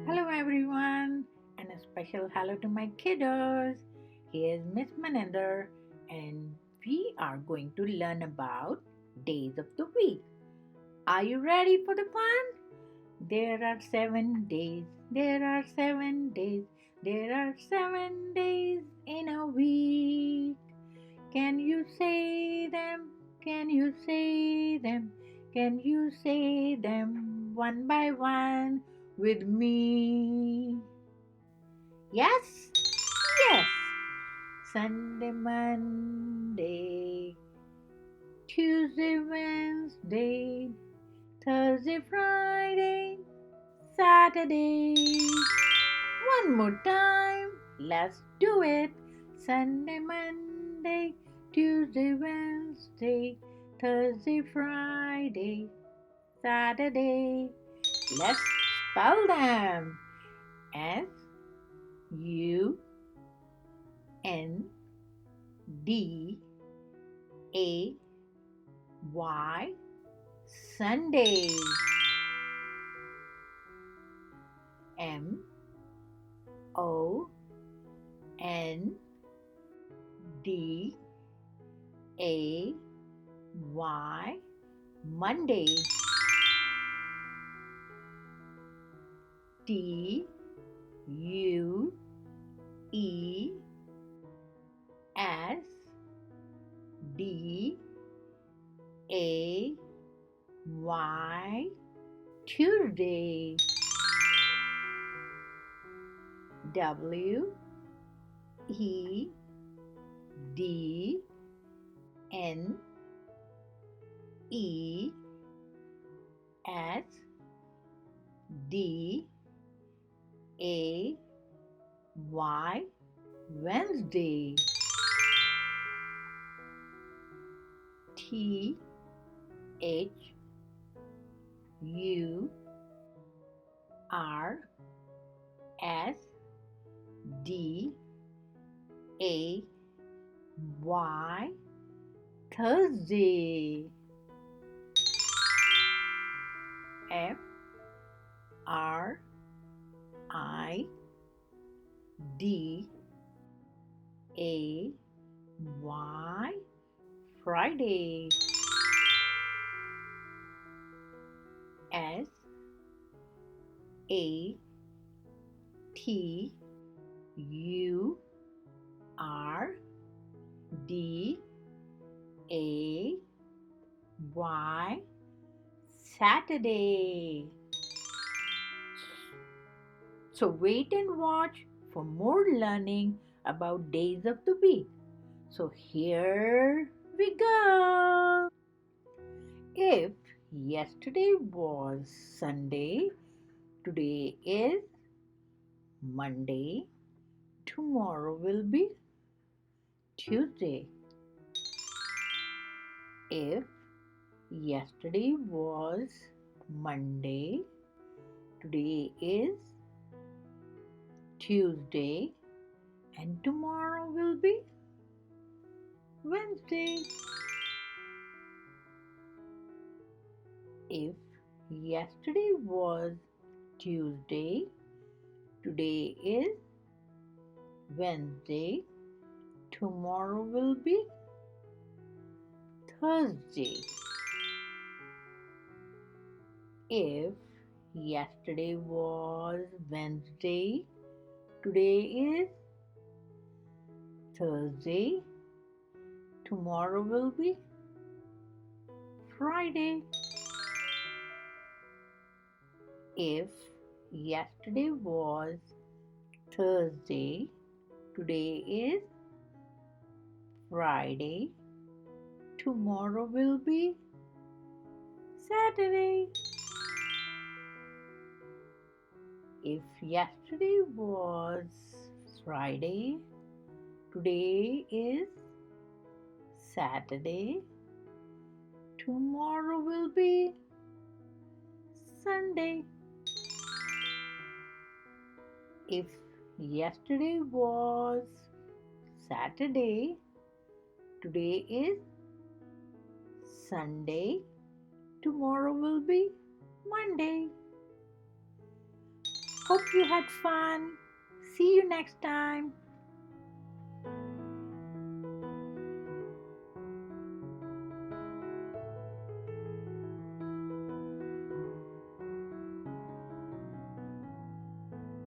Hello everyone, and a special hello to my kiddos. Here's Ms Maninder, and we are going to learn about days of the week. Are you ready for the fun? There are 7 days, there are 7 days, there are 7 days in a week. Can you say them? Can you say them? Can you say them one by one with me? Yes, yes. Sunday, Monday, Tuesday, Wednesday, Thursday, Friday, Saturday. One more time. Let's do it. Sunday, Monday, Tuesday, Wednesday, Thursday, Friday, Saturday. Let's spell them. Sunday, Sunday. Monday, Monday. Tuesday. Tuesday. Wednesday. Wednesday. T H U R S D A Y Thursday. Friday. Friday. Saturday. Saturday. So wait and watch for more learning about days of the week. So here we go. If yesterday was Sunday, today is Monday, tomorrow will be Tuesday. If yesterday was Monday, today is Tuesday, and tomorrow will be Wednesday. If yesterday was Tuesday, today is Wednesday, tomorrow will be Thursday. If yesterday was Wednesday, today is Thursday, tomorrow will be Friday. If yesterday was Thursday, today is Friday, tomorrow will be Saturday. If yesterday was Friday, today is Saturday, tomorrow will be Sunday. If yesterday was Saturday, today is Sunday, tomorrow will be Monday. Hope you had fun. See you next time.